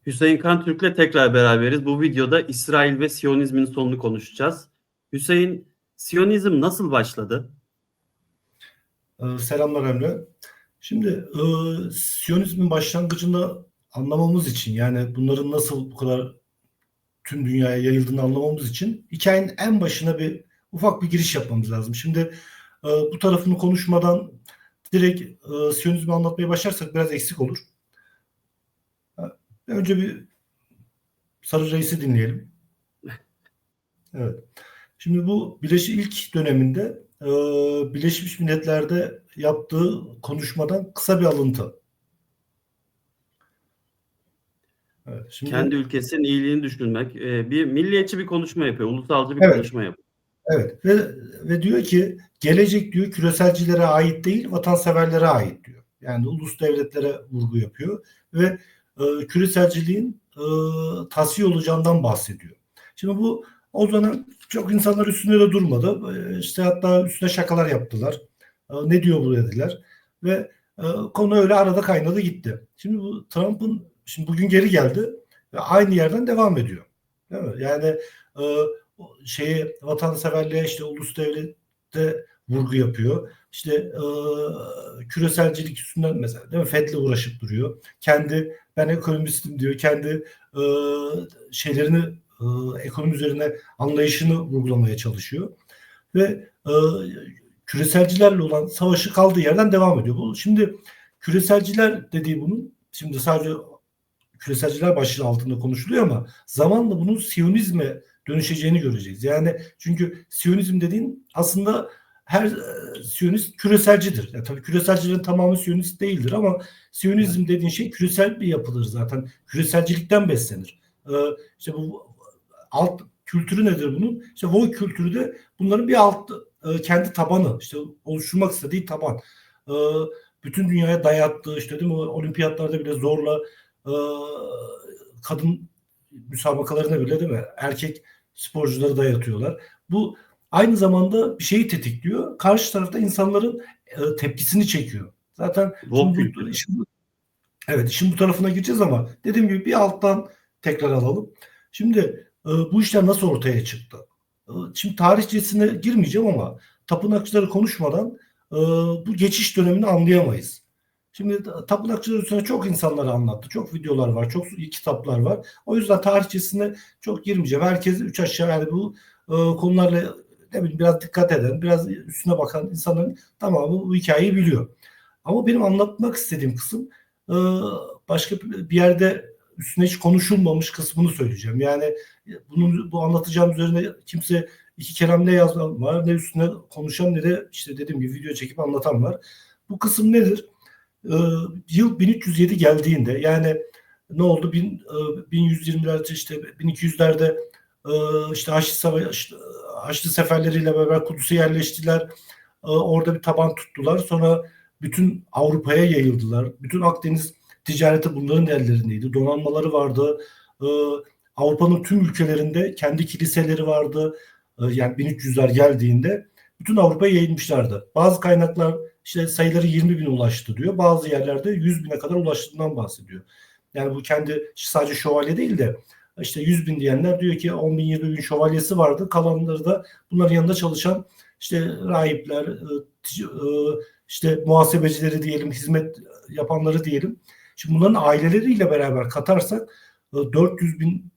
Hüseyin Kan Türk'le tekrar beraberiz. Bu videoda İsrail ve Siyonizmin sonunu konuşacağız. Hüseyin, Siyonizm nasıl başladı? Selamlar Emre. Şimdi Siyonizmin başlangıcında anlamamız için, yani bunların nasıl bu kadar tüm dünyaya yayıldığını anlamamız için hikayenin en başına bir ufak bir giriş yapmamız lazım. Şimdi bu tarafını konuşmadan direkt Siyonizmi anlatmaya başlarsak biraz eksik olur. Önce bir Sarı Reis'i dinleyelim. Evet. Şimdi bu ilk döneminde Birleşmiş Milletler'de yaptığı konuşmadan kısa bir alıntı. Evet, şimdi Kendi ülkesinin iyiliğini düşünmek, bir milliyetçi bir konuşma yapıyor, ulusalcı bir evet, konuşma yapıyor. evet ve diyor ki gelecek diyor küreselcilere ait değil vatanseverlere ait diyor. Yani ulus devletlere vurgu yapıyor ve küreselciliğin tasfiye olacağından bahsediyor. Şimdi bu o zaman çok insanlar üstünde de durmadı. İşte hatta üstüne şakalar yaptılar. Ne diyor bu dediler ve konu öyle arada kaynadı gitti. Şimdi bu Trump'ın şimdi bugün geri geldi ve aynı yerden devam ediyor. Değil mi? Yani e, vatanseverliğe işte ulus devlette vurgu yapıyor. İşte küreselcilik üstünden mesela değil mi? FED'le uğraşıp duruyor. Ben ekonomistim diyor. Kendi e, şeylerini ekonomi üzerine anlayışını vurgulamaya çalışıyor. Ve küreselcilerle olan savaşı kaldığı yerden devam ediyor. Şimdi küreselciler dediği bunun şimdi sadece küreselciler başlığı altında konuşuluyor ama zamanla bunun Siyonizme dönüşeceğini göreceğiz. Yani çünkü Siyonizm dediğin aslında her Siyonist küreselcidir. Yani tabii küreselcilerin tamamı Siyonist değildir ama Siyonizm dediğin şey küresel bir yapıdır zaten. Küreselcilikten beslenir. İşte bu alt kültürü nedir bunun? İşte Voy kültürü de bunların bir alt kendi tabanı, işte oluşturmak istediği taban. E, Bütün dünyaya dayattığı işte değil mi? Olimpiyatlarda bile zorla e, kadın müsabakalarına bile değil mi? Erkek sporcuları dayatıyorlar. Bu aynı zamanda bir şeyi tetikliyor. Karşı tarafta insanların tepkisini çekiyor. Zaten Woke şimdi kültürü. işin bu tarafına gireceğiz ama dediğim gibi bir alttan tekrar alalım. Şimdi bu işler nasıl ortaya çıktı? Şimdi tarihçesine girmeyeceğim ama tapınakçıları konuşmadan bu geçiş dönemini anlayamayız. Şimdi tapınakçılar üstüne çok insanları anlattı. Çok videolar var, çok kitaplar var. O yüzden tarihçesine çok girmeyeceğim. Herkes üç aşağı yani bu konularla ne bileyim biraz dikkat eden, biraz üstüne bakan insanların tamamı bu hikayeyi biliyor. Ama benim anlatmak istediğim kısım e, başka bir yerde üstüne hiç konuşulmamış kısmını söyleyeceğim. Yani bu anlatacağım üzerine kimse iki kelam ne yazan var, ne üstüne konuşan ne de işte dediğim gibi video çekip anlatan var. Bu kısım nedir? Yıl 1307 geldiğinde yani ne oldu? 1120'lerde işte 1200'lerde işte Haçlı seferleriyle beraber Kudüs'e yerleştiler. Orada bir taban tuttular. Sonra bütün Avrupa'ya yayıldılar. Bütün Akdeniz ticareti bunların ellerindeydi. Donanmaları vardı. Ee, Avrupa'nın tüm ülkelerinde kendi kiliseleri vardı. Yani 1300'ler geldiğinde bütün Avrupa'ya yayılmışlardı. Bazı kaynaklar işte sayıları 20 bin ulaştı diyor. Bazı yerlerde 100 bine kadar ulaştığından bahsediyor. Yani bu kendi sadece şövalye değil de işte 100 bin diyenler diyor ki 10 bin 20 bin şövalyesi vardı. Kalanları da bunların yanında çalışan işte rahipler, işte muhasebecileri diyelim, hizmet yapanları diyelim. Şimdi bunların aileleriyle beraber katarsak 400 bin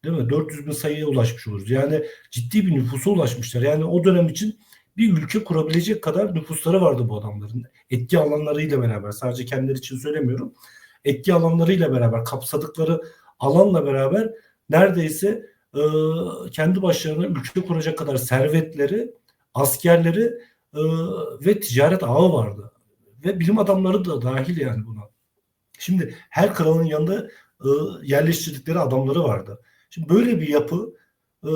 değil mi? 400 bin sayıya ulaşmış oluruz. Yani ciddi bir nüfusa ulaşmışlar. Yani o dönem için bir ülke kurabilecek kadar nüfusları vardı bu adamların. Etki alanlarıyla beraber, sadece kendileri için söylemiyorum. Etki alanlarıyla beraber, kapsadıkları alanla beraber neredeyse kendi başlarına ülke kuracak kadar servetleri, askerleri e, ve ticaret ağı vardı. Ve bilim adamları da dahil yani buna. Şimdi her kralın yanında yerleştirdikleri adamları vardı. Şimdi böyle bir yapı e,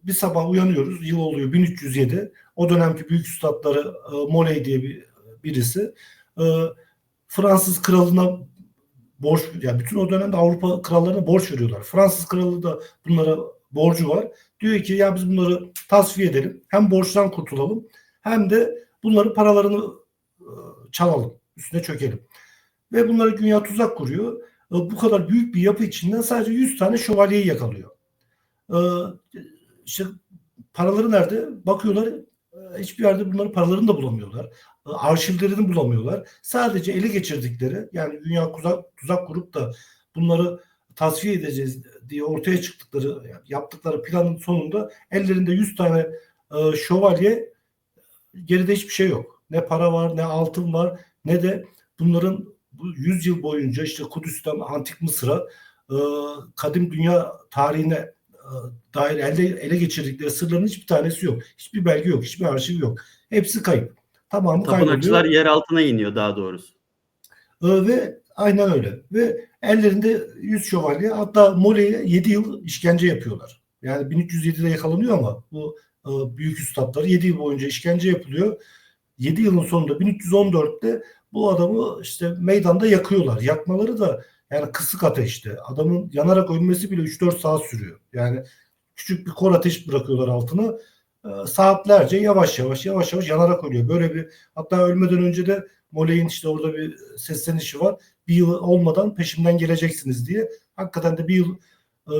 bir sabah uyanıyoruz. Yıl oluyor 1307. O dönemki büyük üstadları Moley diye birisi e, Fransız kralına borç yani bütün o dönemde Avrupa krallarına borç veriyorlar. Fransız kralı da bunlara borcu var. Diyor ki ya biz bunları tasfiye edelim. Hem borçtan kurtulalım hem de bunların paralarını çalalım. Üstüne çökelim. Ve bunlara güya tuzak kuruyor. bu kadar büyük bir yapı içinden sadece 100 tane şövalyeyi yakalıyor. E, işte paraları nerede? Bakıyorlar hiçbir yerde bunların paralarını da bulamıyorlar. Arşivlerini bulamıyorlar. Sadece ele geçirdikleri, yani dünya tuzak kurup da bunları tasfiye edeceğiz diye ortaya çıktıkları, yani yaptıkları planın sonunda ellerinde 100 tane şövalye, geride hiçbir şey yok. Ne para var, ne altın var, ne de bunların bu 100 yıl boyunca işte Kudüs'ten Antik Mısır'a, e, kadim dünya tarihine dair ele geçirdikleri sırların hiçbir tanesi yok. Hiçbir belge yok, hiçbir arşiv yok. Hepsi kayıp. Tamamı kayboluyor. Tapınakçılar yer altına iniyor daha doğrusu. Ve aynen öyle. Ve ellerinde 100 şövalye, hatta Mole'ye 7 yıl işkence yapıyorlar. Yani 1307'de yakalanıyor ama bu büyük üstadları 7 yıl boyunca işkence yapılıyor. 7 yılın sonunda 1314'te bu adamı işte meydanda yakıyorlar. Yakmaları da yani kısık ateşte. Adamın yanarak ölmesi bile 3-4 saat sürüyor. Yani küçük bir kor ateş bırakıyorlar altına. Saatlerce yavaş yavaş yanarak ölüyor. Böyle bir, hatta ölmeden önce de Moley'in işte orada bir seslenişi var. Bir yıl olmadan peşimden geleceksiniz diye. Hakikaten de bir yıl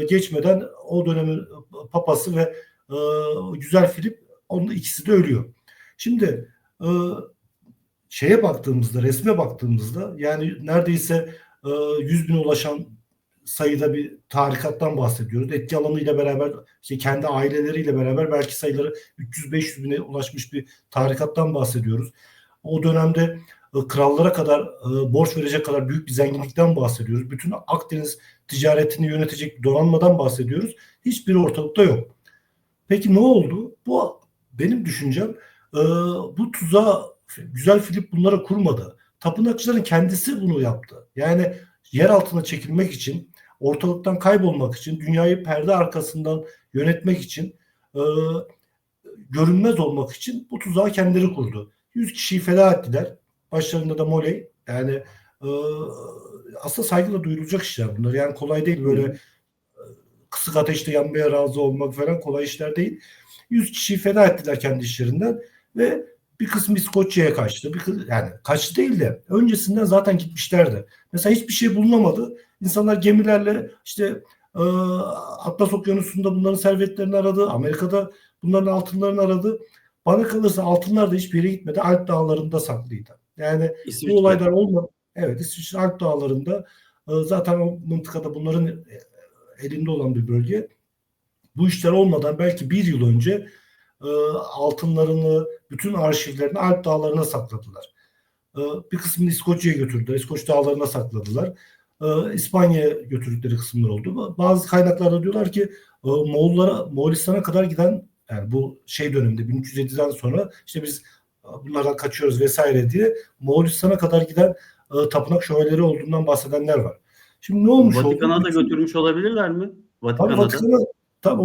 geçmeden o dönemin papası ve güzel Filip, onun ikisi de ölüyor. Şimdi şeye baktığımızda, resme baktığımızda, yani neredeyse 100 bine ulaşan sayıda bir tarikattan bahsediyoruz. Etki alanıyla beraber, işte kendi aileleriyle beraber belki sayıları 300-500 bine ulaşmış bir tarikattan bahsediyoruz. O dönemde krallara kadar borç verecek kadar büyük bir zenginlikten bahsediyoruz. Bütün Akdeniz ticaretini yönetecek bir donanmadan bahsediyoruz. Hiçbiri ortalıkta yok. Peki ne oldu? Bu benim düşüncem. Bu tuzağı güzel Filip bunlara kurmadı. Tapınakçıların kendisi bunu yaptı. Yani yer altına çekilmek için, ortalıktan kaybolmak için, dünyayı perde arkasından yönetmek için, e, görünmez olmak için bu tuzağı kendileri kurdu. 100 kişiyi feda ettiler. Başlarında da Moley. Yani e, aslında saygıyla duyulacak işler bunlar. Yani kolay değil böyle kısık ateşte yanmaya razı olmak falan kolay işler değil. 100 kişiyi feda ettiler kendi işlerinden ve bir kısmı İskoçya'ya kaçtı. Yani kaçtı değil de öncesinden zaten gitmişlerdi. Mesela hiçbir şey bulunamadı. İnsanlar gemilerle işte e, Atlas Okyanusu'nda bunların servetlerini aradı. Amerika'da bunların altınlarını aradı. Bana kalırsa altınlar da hiçbir yere gitmedi. Alp dağlarında saklıydı. Yani bu İsviçre. olaylar olmadı. Evet, İsviçre Alp dağlarında, zaten o mıntıkada bunların elinde olan bir bölge. Bu işler olmadan belki bir yıl önce altınlarını, bütün arşivlerini Alp dağlarına sakladılar. Bir kısmını İskoçya'ya götürdüler. İskoç dağlarına sakladılar. İspanya'ya götürdükleri kısımlar oldu. Bazı kaynaklarda diyorlar ki Moğolistan'a kadar giden, yani bu şey döneminde 1307'den sonra işte biz bunlardan kaçıyoruz vesaire diye Moğolistan'a kadar giden tapınak şövalyeleri olduğundan bahsedenler var. Şimdi ne olmuş oldu? Vatikan'a da Bütün götürmüş olabilirler mi? Tabii Vatikan'a da. Vatikan'a, tam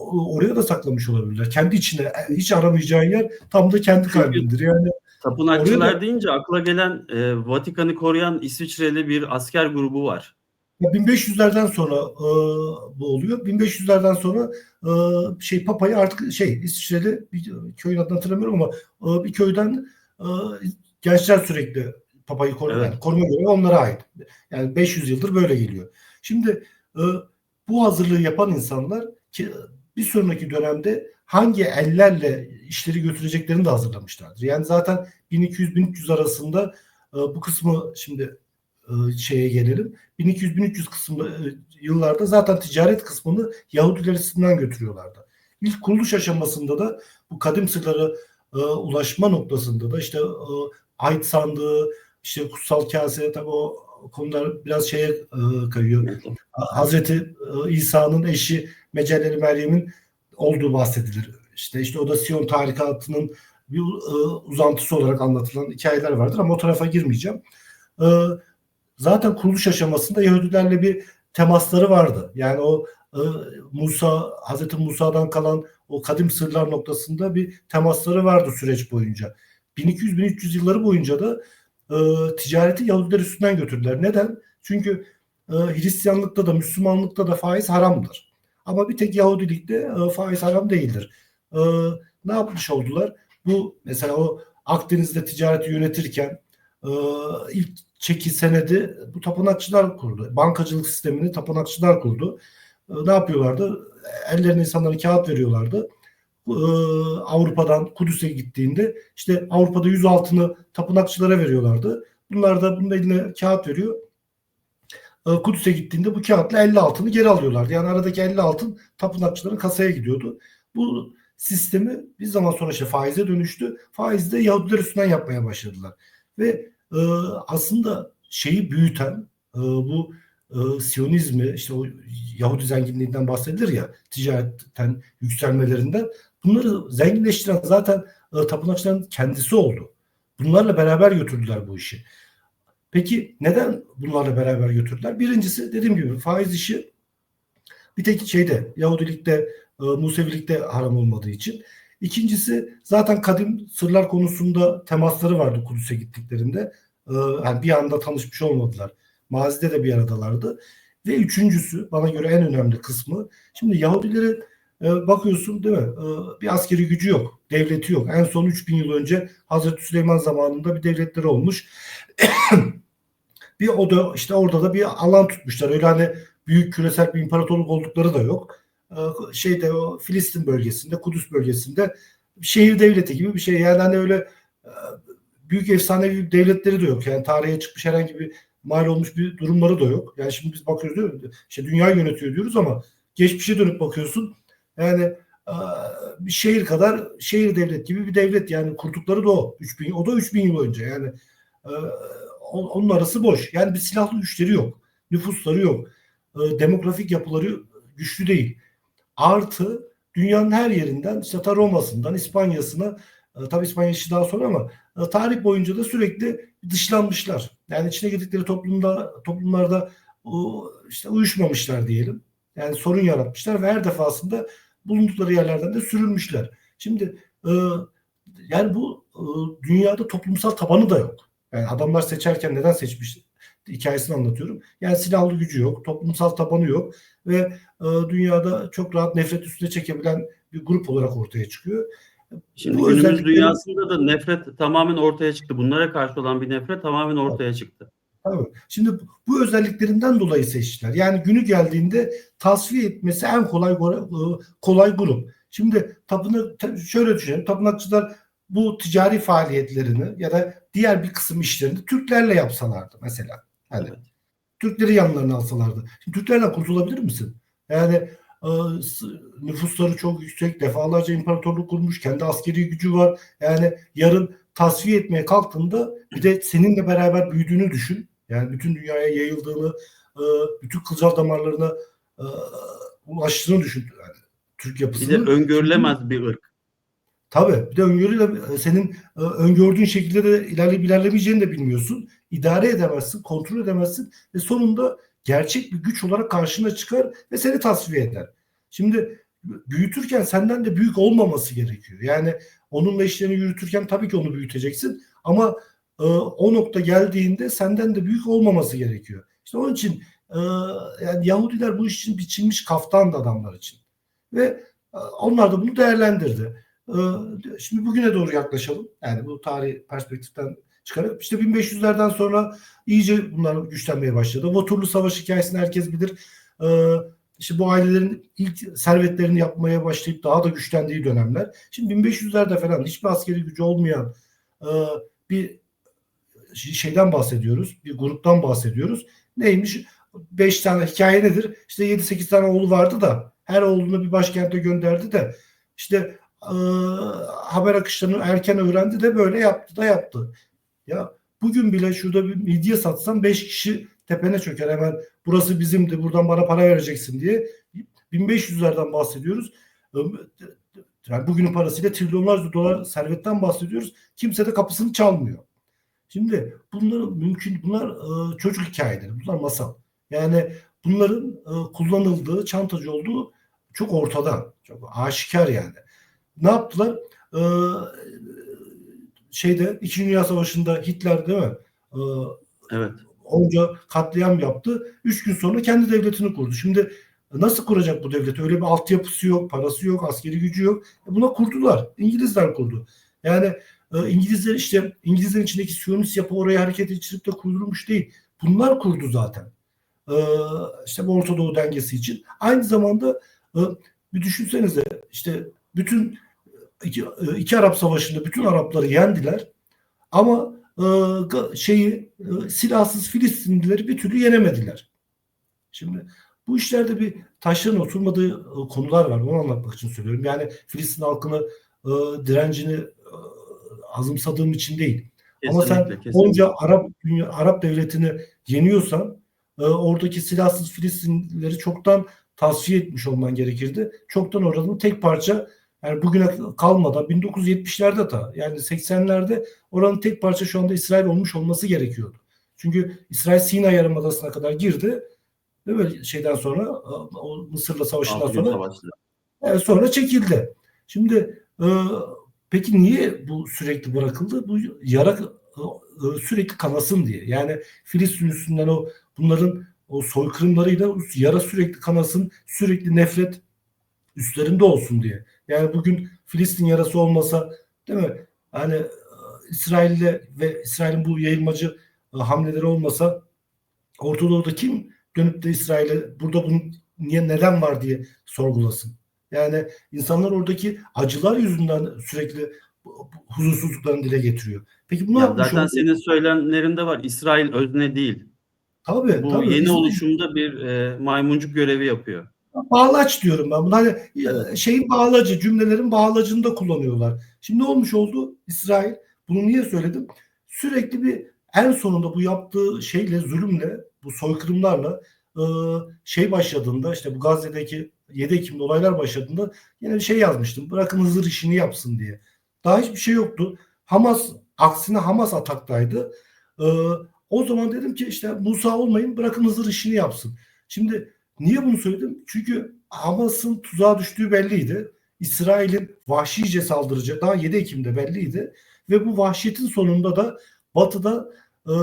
oraya da saklamış olabilirler. Kendi içine hiç aramayacağın yer tam da kendi Çünkü kalbindir. Yani oraya da tapınakçılar deyince akla gelen Vatikan'ı koruyan İsviçreli bir asker grubu var. 1500'lerden sonra bu oluyor. 1500'lerden sonra Papa'yı artık İsviçreli bir köyün adını hatırlamıyorum ama bir köyden gençler sürekli Papa'yı Evet. yani koruma görevi onlara ait. Yani 500 yıldır böyle geliyor. Şimdi bu hazırlığı yapan insanlar ki bir sonraki dönemde hangi ellerle işleri götüreceklerini de hazırlamışlardır. Yani zaten 1200-1300 arasında bu kısmı şimdi şeye gelelim. 1200-1300 kısmı yıllarda zaten ticaret kısmını Yahudiler üstünden götürüyorlardı. İlk kuruluş aşamasında da bu kadim sırlara ulaşma noktasında da işte ait sandığı, işte kutsal kase, tabi o konular biraz şeye kayıyor. Hazreti İsa'nın eşi Mecelleli Meryem'in olduğu bahsedilir. İşte o da Siyon tarikatının bir uzantısı olarak anlatılan hikayeler vardır ama o tarafa girmeyeceğim. Zaten kuruluş aşamasında Yahudilerle bir temasları vardı. Yani o Hazreti Musa'dan kalan o kadim sırlar noktasında bir temasları vardı süreç boyunca. 1200-1300 yılları boyunca da ticareti Yahudiler üstünden götürdüler. Neden? Çünkü Hristiyanlıkta da Müslümanlıkta da faiz haramdır. Ama bir tek Yahudilikte faiz haram değildir. Ne yapmış oldular? Bu mesela o Akdeniz'de ticareti yönetirken ilk çeki senedi bu tapınakçılar kurdu. Bankacılık sistemini tapınakçılar kurdu. Ne yapıyorlardı? Ellerine insanlara kağıt veriyorlardı. Avrupa'dan Kudüs'e gittiğinde işte Avrupa'da 100 altını tapınakçılara veriyorlardı. Bunlar da bunun eline kağıt veriyor. Kudüs'e gittiğinde bu kağıtla 50 altını geri alıyorlardı. Yani aradaki 50 altın tapınakçıların kasaya gidiyordu. Bu sistemi bir zaman sonra işte faize dönüştü. Faizi de Yahudiler üstünden yapmaya başladılar. Ve aslında şeyi büyüten bu Siyonizmi, işte o Yahudi zenginliğinden bahsedilir ya, ticaretten yükselmelerinden, bunları zenginleştiren zaten tapınakçıların kendisi oldu. Bunlarla beraber götürdüler bu işi. Peki neden bunlarla beraber götürdüler? Birincisi dediğim gibi faiz işi bir tek şeyde Yahudilikte, Musevilikte haram olmadığı için. İkincisi zaten kadim sırlar konusunda temasları vardı Kudüs'e gittiklerinde. Yani bir anda tanışmış olmadılar. Mazide de bir aradalardı. Ve üçüncüsü bana göre en önemli kısmı. Şimdi Yahudileri bakıyorsun değil mi? Bir askeri gücü yok. Devleti yok. En son 3000 yıl önce Hazreti Süleyman zamanında bir devletleri olmuş. Bir o da işte orada da bir alan tutmuşlar. Öyle hani büyük küresel bir imparatorluk oldukları da yok. Şeyde o Filistin bölgesinde, Kudüs bölgesinde şehir devleti gibi bir şey. Yani hani öyle büyük efsanevi devletleri de yok. Yani tarihe çıkmış herhangi bir mal olmuş bir durumları da yok. Yani şimdi biz bakıyoruz değil mi? İşte dünyayı yönetiyor diyoruz ama geçmişe dönüp bakıyorsun. Yani bir şehir kadar şehir devlet gibi bir devlet, yani kurdukları da o. 3000, o da 3000 yıl önce. Yani onun arası boş. Yani bir silahlı güçleri yok. Nüfusları yok. Demografik yapıları güçlü değil. Artı dünyanın her yerinden işte ta Roma'sından İspanya'sına, tabii İspanya işi daha sonra ama tarih boyunca da sürekli dışlanmışlar. Yani içine girdikleri toplumlarda işte uyuşmamışlar diyelim. Yani sorun yaratmışlar ve her defasında bulundukları yerlerden de sürülmüşler. Şimdi yani bu dünyada toplumsal tabanı da yok. Yani adamlar seçerken neden seçmiş hikayesini anlatıyorum. Yani silahlı gücü yok, toplumsal tabanı yok ve dünyada çok rahat nefret üstüne çekebilen bir grup olarak ortaya çıkıyor. Şimdi Bu günümüz özellikleri dünyasında da nefret tamamen ortaya çıktı. Bunlara karşı olan bir nefret tamamen ortaya çıktı. tabii. Şimdi bu özelliklerinden dolayı seçtiler. Yani günü geldiğinde tasfiye etmesi en kolay grup. Şimdi şöyle düşünelim. Tapınakçılar bu ticari faaliyetlerini ya da diğer bir kısım işlerini Türklerle yapsalardı mesela. Hani Evet. Türkleri yanlarına alsalardı. Şimdi Türklerden kurtulabilir misin? Yani e, nüfusları çok yüksek, defalarca imparatorluk kurmuş, kendi askeri gücü var. Yani yarın tasfiye etmeye kalktığında bir de seninle beraber büyüdüğünü düşün. Yani bütün dünyaya yayıldığını, e, bütün kılcal damarlarına e, ulaştığını düşün. Yani Türk Bir de yapısının. Şimdi öngörülemez bir ırk. tabii bir de öngörüyle senin öngördüğün şekilde de ilerlemeyeceğini de bilmiyorsun. İdare edemezsin, kontrol edemezsin ve sonunda gerçek bir güç olarak karşına çıkar ve seni tasfiye eder. Şimdi büyütürken senden de büyük olmaması gerekiyor. Yani onunla işlerini yürütürken tabii ki onu büyüteceksin ama o nokta geldiğinde senden de büyük olmaması gerekiyor. İşte onun için yani Yahudiler bu iş için biçilmiş kaftandı adamlar için. Ve onlar da bunu değerlendirdi. Şimdi bugüne doğru yaklaşalım. Yani bu tarih perspektiften çıkarıp işte 1500'lerden sonra iyice bunlar güçlenmeye başladı. Waterloo Savaşı hikayesini herkes bilir. İşte bu ailelerin ilk servetlerini yapmaya başlayıp daha da güçlendiği dönemler. Şimdi 1500'lerde falan hiçbir askeri gücü olmayan bir şeyden bahsediyoruz. Bir gruptan bahsediyoruz. Neymiş? 5 tane hikaye nedir? İşte 7-8 tane oğlu vardı da her oğlunu bir başkente gönderdi de işte haber akışlarını erken öğrendi de böyle yaptı da yaptı. Ya bugün bile şurada bir midye satsam 5 kişi tepene çöker hemen, burası bizimdi, buradan bana para vereceksin diye. 1500'lerden bahsediyoruz. Yani bugünün parasıyla trilyonlarca dolar servetten bahsediyoruz. Kimse de kapısını çalmıyor. Şimdi bunlar çocuk hikayeleri, bunlar masal. Yani bunların kullanıldığı, çantacı olduğu çok ortada, çok aşikar yani. Ne yaptılar? İkinci Dünya Savaşı'nda Hitler değil mi? Ee, Evet. Onca katliam yaptı. 3 gün sonra kendi devletini kurdu. Şimdi nasıl kuracak bu devleti? Öyle bir altyapısı yok, parası yok, askeri gücü yok. Buna kurdular. İngilizler kurdu. Yani İngilizlerin içindeki Siyonist yapı oraya hareket geçirip de kurdurmuş değil. Bunlar kurdu zaten. E, işte bu Orta Doğu dengesi için. Aynı zamanda bir düşünsenize işte bütün iki Arap Savaşı'nda bütün Arapları yendiler ama silahsız Filistinlileri bir türlü yenemediler. Şimdi bu işlerde bir taşların oturmadığı konular var. Onu anlatmak için söylüyorum. Yani Filistin halkını direncini azımsadığım için değil. Ama sen Kesinlikle, kesinlikle. onca Arap devletini yeniyorsan oradaki silahsız Filistinlileri çoktan tasfiye etmiş olman gerekirdi. Çoktan oranın tek parça yani bugüne kalmadan 1970'lerde yani 80'lerde oranın tek parça şu anda İsrail olmuş olması gerekiyordu. Çünkü İsrail Sina Yarımadası'na kadar girdi. Değil mi? Şeyden sonra o Mısır'la savaşından 6 gün sonra savaştı. sonra çekildi. Şimdi peki niye bu sürekli bırakıldı? Bu yara sürekli kanasın diye. Yani Filistin üstünden bunların o soykırımlarıyla yara sürekli kanasın, sürekli nefret üstlerinde olsun diye. Yani bugün Filistin yarası olmasa değil mi? Hani İsrail'le ve İsrail'in bu yayılmacı hamleleri olmasa Orta Doğu'da kim dönüp de İsrail'e burada bunun neden var diye sorgulasın. Yani insanlar oradaki acılar yüzünden sürekli huzursuzluklarını dile getiriyor. Peki bu ne Ya yapmış zaten oldu? senin söylemlerinde var. İsrail özne değil. Tabii Bu tabii. yeni oluşumda bir maymuncuk görevi yapıyor. Bağlaç diyorum ben. Bunu hani Evet. şeyin bağlacı, cümlelerin bağlacını da kullanıyorlar. Şimdi ne olmuş oldu? İsrail, bunu niye söyledim? Sürekli en sonunda bu yaptığı şeyle, zulümle, bu soykırımlarla başladığında işte bu Gazze'deki 7 Ekim'de olaylar başladığında yine bir şey yazmıştım. Bırakın Hızır işini yapsın diye. Daha hiçbir şey yoktu. Aksine Hamas ataktaydı. E, O zaman dedim ki işte Musa olmayın, bırakın Hızır işini yapsın. Şimdi niye bunu söyledim? Çünkü Hamas'ın tuzağa düştüğü belliydi. İsrail'in vahşice saldıracağı daha 7 Ekim'de belliydi. Ve bu vahşetin sonunda da Batı'da e,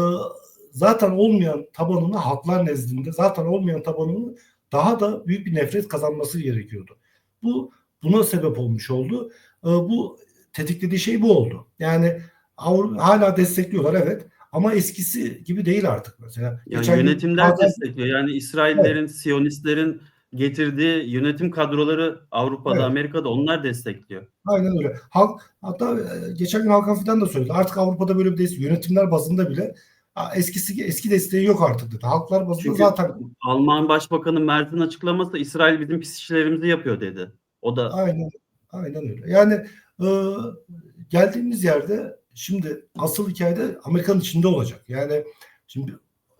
zaten olmayan tabanını halklar nezdinde zaten olmayan tabanını daha da büyük bir nefret kazanması gerekiyordu. Buna sebep olmuş oldu. Bu tetiklediği şey bu oldu. Yani hala destekliyorlar evet ama eskisi gibi değil artık mesela. Yani Geçen gün yönetimler Hakan destekliyor. Yani evet, İsraillerin, Siyonistlerin getirdiği yönetim kadroları Avrupa'da, evet. Amerika'da onlar destekliyor. Aynen öyle. Hatta geçen gün Hakan Fidan da söyledi. Artık Avrupa'da böyle bir yönetimler bazında bile eski desteği yok artık dedi. Halklar bazında Çünkü zaten Alman Başbakanı Merz'in açıklaması İsrail bizim pis işlerimizi yapıyor dedi. O da aynen aynen öyle. Yani e, geldiğimiz yerde şimdi asıl hikayede Amerika'nın içinde olacak. Yani şimdi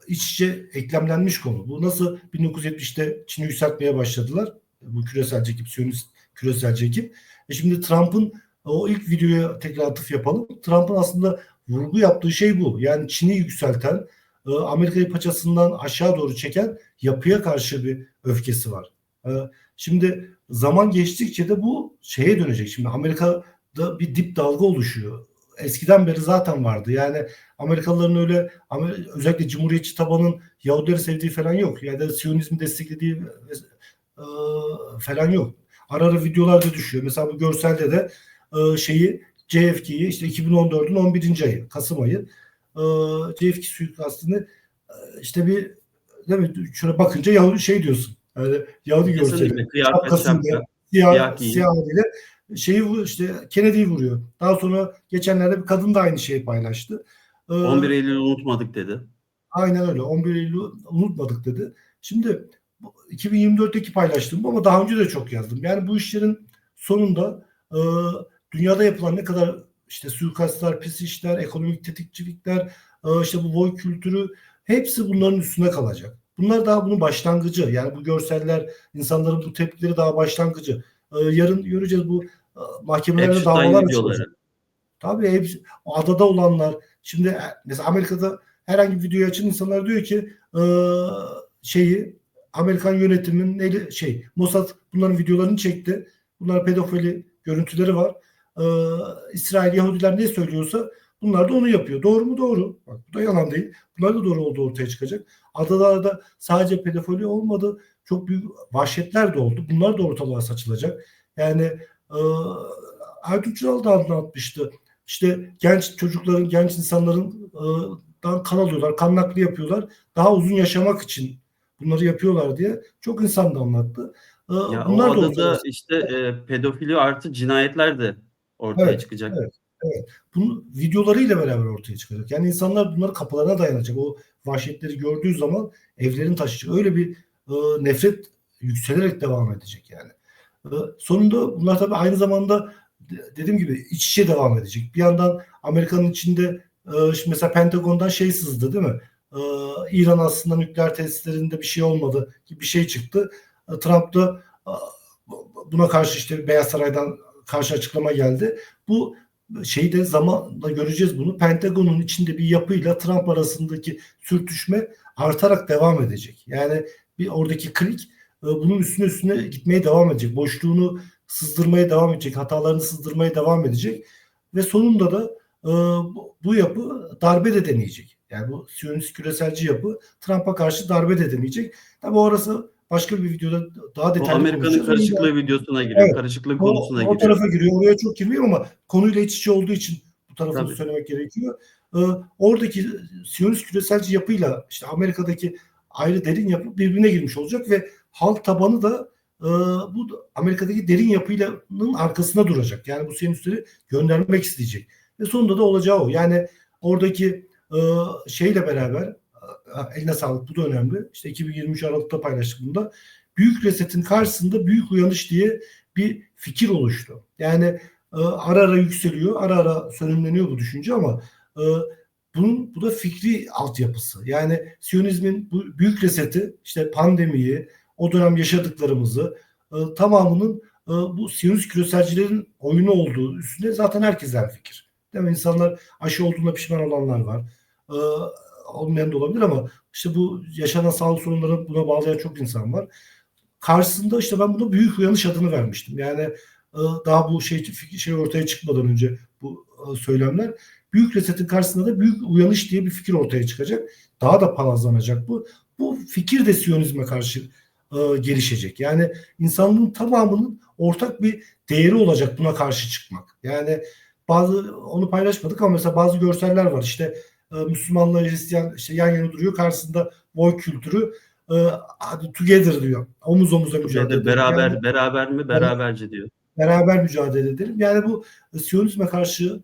iç içe eklemlenmiş konu. Bu nasıl 1970'te Çin'i yükseltmeye başladılar. Bu küresel çekim, Siyonist küresel çekim. Şimdi Trump'ın o ilk videoya tekrar atıf yapalım. Trump'ın aslında vurgu yaptığı şey bu. Yani Çin'i yükselten, Amerika'yı paçasından aşağı doğru çeken yapıya karşı bir öfkesi var. E, Şimdi zaman geçtikçe de bu şeye dönecek. Şimdi Amerika'da bir dip dalga oluşuyor. Eskiden beri zaten vardı. Yani Amerikalıların öyle özellikle Cumhuriyetçi tabanın Yahudileri sevdiği falan yok. Yani Siyonizmi desteklediği e, falan yok. Ara ara videolarda düşüyor. Mesela bu görselde de JFK'yi işte 2014'ün 11. ayı, Kasım ayı JFK suikastını işte bir değil mi? Şuna bakınca Yahudi diyorsun. Yani Yahudi görseli. kesinlikle kıyafet, Şapkasıyla, şapka, siyah siyah giyim. haliyle işte Kennedy'yi vuruyor. Daha sonra geçenlerde bir kadın da aynı şeyi paylaştı. Ee, 11 Eylül'ü unutmadık dedi. aynen öyle. 11 Eylül'ü unutmadık dedi. Şimdi 2024'teki paylaştım ama daha önce de çok yazdım. Yani bu işlerin sonunda dünyada yapılan ne kadar işte suikastlar, pis işler, ekonomik tetikçilikler, işte bu boy kültürü hepsi bunların üstüne kalacak. Bunlar daha bunun başlangıcı. Yani bu görseller, insanların bu tepkileri daha başlangıcı. Yarın göreceğiz bu mahkemelerde Epstein davalar açılacak. videoları. Tabii hepsi, adada olanlar. Şimdi mesela Amerika'da herhangi bir videoyu açın insanlar diyor ki şeyi Amerikan yönetiminin Mossad bunların videolarını çekti. Bunlar pedofili görüntüleri var. E, İsrail Yahudiler ne söylüyorsa bunlar da onu yapıyor. Doğru mu? Doğru. Bak bu da yalan değil. Bunlar da doğru olduğu ortaya çıkacak. Adalarda sadece pedofili olmadı. Çok büyük vahşetler de oldu. Bunlar da ortalığa saçılacak. Yani e, Ertuğrul da anlatmıştı. işte genç çocukların, genç insanların kan alıyorlar, kan nakli yapıyorlar. Daha uzun yaşamak için bunları yapıyorlar diye çok insan da anlattı. Ya o Bunlar da ortaya adada çıktı. işte pedofili artı cinayetler de ortaya Evet, çıkacak. evet, evet. Bunu videolarıyla beraber ortaya çıkacak. Yani insanlar bunları kapılarına dayanacak. O vahşetleri gördüğü zaman evlerini taşıyacak. Öyle bir nefret yükselerek devam edecek yani. Sonunda bunlar tabii aynı zamanda dediğim gibi iç içe devam edecek. Bir yandan Amerika'nın içinde şimdi mesela Pentagon'dan şey sızdı değil mi? E, İran aslında nükleer tesislerinde bir şey olmadı gibi bir şey çıktı. Trump da buna karşı işte Beyaz Saray'dan karşı açıklama geldi. Bu şeyi de zamanla göreceğiz bunu. Pentagon'un içinde bir yapıyla Trump arasındaki sürtüşme artarak devam edecek. Yani bir oradaki klik bunun üstüne gitmeye devam edecek. Boşluğunu sızdırmaya devam edecek. Hatalarını sızdırmaya devam edecek. Ve sonunda da bu yapı darbe de deneyecek. Yani bu Siyonist küreselci yapı Trump'a karşı darbe de deneyecek. Tabi orası başka bir videoda daha O detaylı Amerika'nın konuşacağız. karışıklığı videosuna giriyor. Evet. Karışıklığı konusuna O giriyor. tarafa giriyor. Oraya çok girmiyorum ama konuyla iç içe olduğu için bu tarafını Tabii. söylemek gerekiyor. Oradaki Siyonist küreselci yapıyla işte Amerika'daki ayrı derin yapı birbirine girmiş olacak ve halk tabanı da bu Amerika'daki derin yapının arkasında duracak. Yani bu Siyonistleri göndermek isteyecek. Ve sonunda da olacağı o. Yani oradaki şeyle beraber eline sağlık, bu da önemli. İşte 2023 Aralık'ta paylaştık bunu da. Büyük resetin karşısında büyük uyanış diye bir fikir oluştu. Yani ara ara yükseliyor, ara ara sönümleniyor bu düşünce ama e, bu da fikri altyapısı. Yani Siyonizmin bu büyük reseti, işte pandemiyi, o dönem yaşadıklarımızı tamamının bu Siyonist küreselcilerin oyunu olduğu üstünde zaten herkesten fikir. Değil mi? İnsanlar aşı olduğuna pişman olanlar var. E, Olmayan da olabilir ama işte bu yaşanan sağlık sorunlarını buna bağlayan çok insan var. Karşısında işte ben buna büyük uyanış adını vermiştim. Yani daha bu şey ortaya çıkmadan önce bu söylemler, büyük resetin karşısında da büyük uyanış diye bir fikir ortaya çıkacak. Daha da palazlanacak bu. Bu fikir de Siyonizme karşı gelişecek. Yani insanlığın tamamının ortak bir değeri olacak buna karşı çıkmak. Yani onu paylaşmadık ama mesela bazı görseller var. İşte Müslümanla Hristiyan işte yan yana duruyor. Karşısında boy kültürü hadi together diyor. Omuz omuza mücadele Together, edelim. Yani beraber mi? Beraberce diyor. beraber mücadele edelim. Yani bu Siyonizme karşı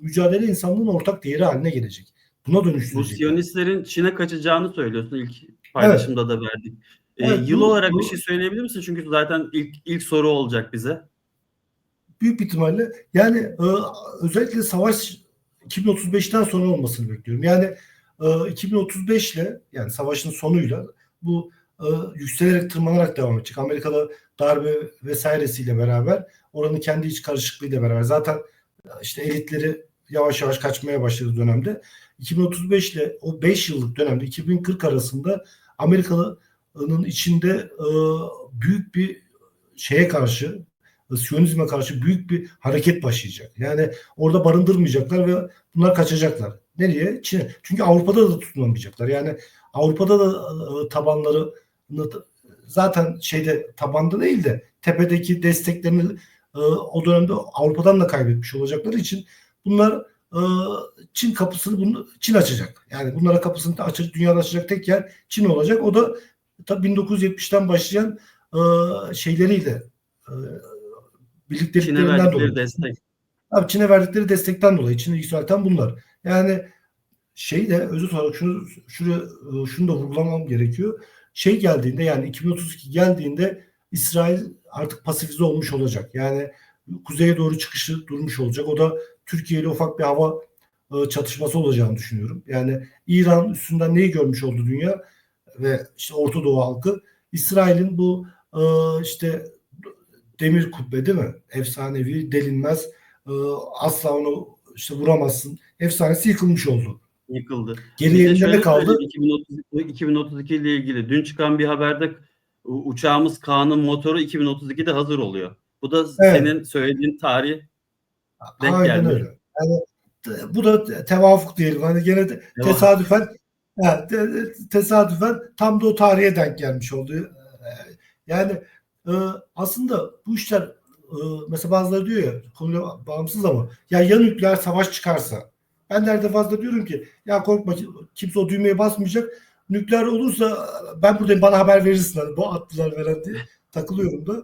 mücadele insanlığın ortak değeri haline gelecek. Buna Bu dönüştürecek yani. Siyonistlerin Çin'e kaçacağını söylüyorsun. İlk Evet. paylaşımda da verdik. Evet, Yıl olarak bir şey söyleyebilir misin? Çünkü zaten ilk soru olacak bize. büyük bir ihtimalle yani özellikle savaş 2035'ten sonra olmasını bekliyorum. Yani 2035 ile yani savaşın sonuyla bu yükselerek tırmanarak devam edecek. Amerika'da darbe vesairesiyle beraber oranın kendi iç karışıklığıyla beraber zaten işte elitleri yavaş yavaş kaçmaya başladığı dönemde 2035 ile o 5 yıllık dönemde 2040 arasında Amerika'nın içinde büyük bir şeye karşı Siyonizme karşı büyük bir hareket başlayacak. Yani orada barındırmayacaklar ve bunlar kaçacaklar. Nereye? Çin'e. Çünkü Avrupa'da da tutunamayacaklar. Yani Avrupa'da da tabanları zaten şeyde tabanda değil de tepedeki desteklerini o dönemde Avrupa'dan da kaybetmiş olacakları için bunlar Çin kapısını Çin açacak. Yani bunlara kapısını açacak, dünyada açacak tek yer Çin olacak. O da tabii 1970'ten başlayan şeyleriyle Çin'e birlikteliklerinden verdikleri dolayı. destek. Abi Çin'e verdikleri destekten dolayı Çin'i yükselten bunlar. Yani şey de özür olarak şunu da vurgulamam gerekiyor. Şey geldiğinde yani 2032 geldiğinde İsrail artık pasifize olmuş olacak. Yani kuzeye doğru çıkışı durmuş olacak. O da Türkiye ile ufak bir hava çatışması olacağını düşünüyorum. Yani İran üstünden neyi görmüş oldu dünya ve işte Orta Doğu halkı İsrail'in bu işte demir kubbe değil mi? Efsanevi, delinmez. Ee, Asla onu işte vuramazsın. Efsanesi yıkılmış oldu. Yıkıldı. Bir Geriye de elinde ne şöyle kaldı? söyleyeyim 2032 ile ilgili. Dün çıkan bir haberde uçağımız Kaan'ın motoru 2032'de hazır oluyor. Bu da Evet. senin söylediğin tarih denk Aynen gelmiş. öyle. Yani bu da tevafuk diyelim. Hani gene Devam. tesadüfen tesadüfen tam da o tarihe denk gelmiş oldu. Yani e, aslında bu işler mesela bazıları diyor ya, konuyla bağımsız ama ya nükleer savaş çıkarsa, ben de her defasında diyorum ki ya korkma, kimse o düğmeye basmayacak. Nükleer olursa ben buradayım, bana haber verirsin. Hani bu attılar veren diye takılıyorum da.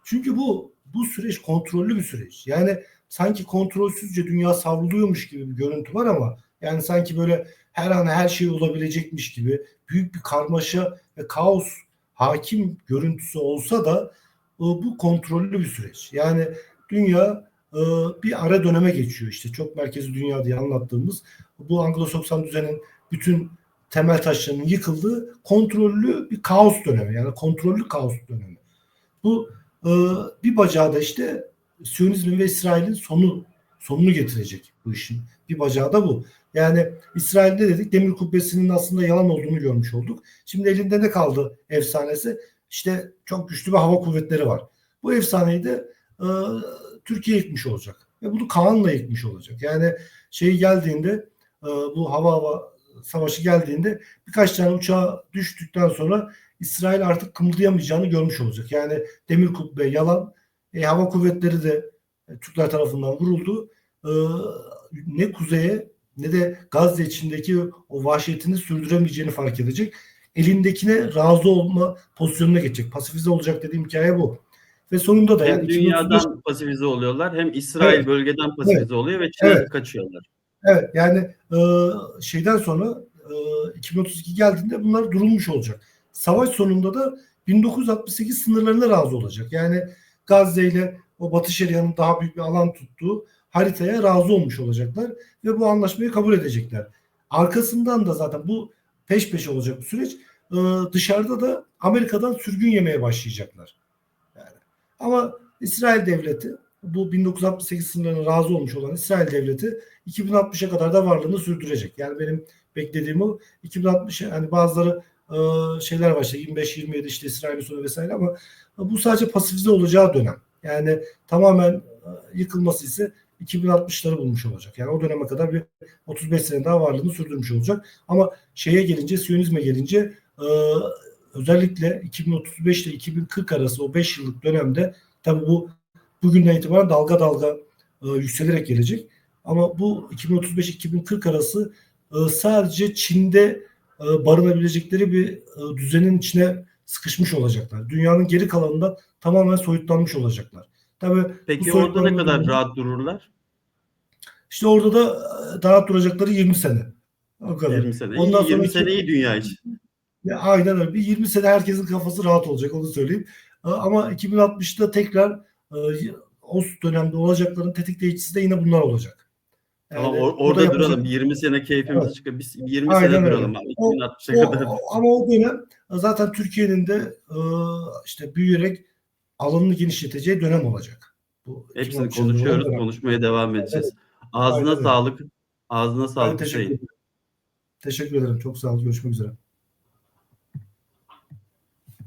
Çünkü bu süreç kontrollü bir süreç. Yani sanki kontrolsüzce dünya savruluyormuş gibi bir görüntü var ama yani sanki böyle her an her şey olabilecekmiş gibi büyük bir karmaşa ve kaos hakim görüntüsü olsa da bu kontrollü bir süreç. Yani dünya bir ara döneme geçiyor, işte çok merkezi dünya diye anlattığımız bu Anglo-Sakson düzenin bütün temel taşlarının yıkıldığı kontrollü bir kaos dönemi, yani kontrollü kaos dönemi. Bu e, bir bacağı da işte Siyonizmin ve İsrail'in sonunu getirecek bu işin. Bir bacağı da bu. Yani İsrail'de dedik demir kubbesinin aslında yalan olduğunu görmüş olduk. Şimdi elinde ne kaldı efsanesi? İşte çok güçlü bir hava kuvvetleri var. Bu efsaneyi de e, Türkiye yıkmış olacak. Ve bunu Kaan'la yıkmış olacak. Yani şey geldiğinde bu hava savaşı geldiğinde birkaç tane uçağa düştükten sonra İsrail artık kımıldayamayacağını görmüş olacak. Yani demir kubbe yalan, hava kuvvetleri de Türkler tarafından vuruldu. E, Ne kuzeye ne de Gazze içindeki o vahşetini sürdüremeyeceğini fark edecek. Elindekine razı olma pozisyonuna geçecek. Pasifize olacak dediğim hikaye bu. Ve sonunda da yani Hem 2035. dünyadan pasifize oluyorlar, hem İsrail Evet, bölgeden evet, pasifize oluyor ve Çin'e evet. kaçıyorlar. Evet, yani şeyden sonra 2032 geldiğinde bunlar durulmuş olacak. Savaş sonunda da 1968 sınırlarına razı olacak. Yani Gazze ile o Batı Şeria'nın daha büyük bir alan tuttuğu haritaya razı olmuş olacaklar ve bu anlaşmayı kabul edecekler. Arkasından da zaten bu peş peşe olacak bir süreç. Dışarıda da Amerika'dan sürgün yemeye başlayacaklar. Yani. Ama İsrail devleti, bu 1968 sınırlarına razı olmuş olan İsrail devleti 2060'a kadar da varlığını sürdürecek. Yani benim beklediğim o 2060, hani bazıları şeyler var işte 25-27 işte İsrail'in sonu vesaire ama bu sadece pasifize olacağı dönem. Yani tamamen yıkılması ise 2060'ları bulmuş olacak. Yani o döneme kadar bir 35 sene daha varlığını sürdürmüş olacak. Ama şeye gelince, Siyonizme gelince özellikle 2035 ile 2040 arası o 5 yıllık dönemde tabii bu bugünden itibaren dalga dalga yükselerek gelecek. Ama bu 2035-2040 arası sadece Çin'de barınabilecekleri bir düzenin içine sıkışmış olacaklar. Dünyanın geri kalanından tamamen soyutlanmış olacaklar. Tabii bu Peki orada ne soyutlanma kadar dönemi, rahat dururlar? işte orada da daha duracakları 20 sene. O kadar. 20 sene. Ondan İyi, 20 sonraki sene iyi dünya için. ya aynen öyle. Bir 20 sene herkesin kafası rahat olacak, onu söyleyeyim. Ama 2060'ta tekrar e, o dönemde olacakların tetikleyicisi de yine bunlar olacak. Tamam, Yani o da orada yapacak. duralım. 20 sene Evet, keyfimizi çıkar. Biz 20 aynen sene öyle. duralım abi. 2060'a kadar. Ama o dönem zaten Türkiye'nin de işte büyüyerek alanını genişleteceği dönem olacak. Bu Hepsini 2060'a kadar olan konuşuyoruz. dönem. Konuşmaya devam Evet, edeceğiz. Ağzına aynen öyle. sağlık. Ağzına Ben sağlık teşekkür Hüseyin. ederim. Teşekkür ederim. Çok sağ ol. Görüşmek üzere.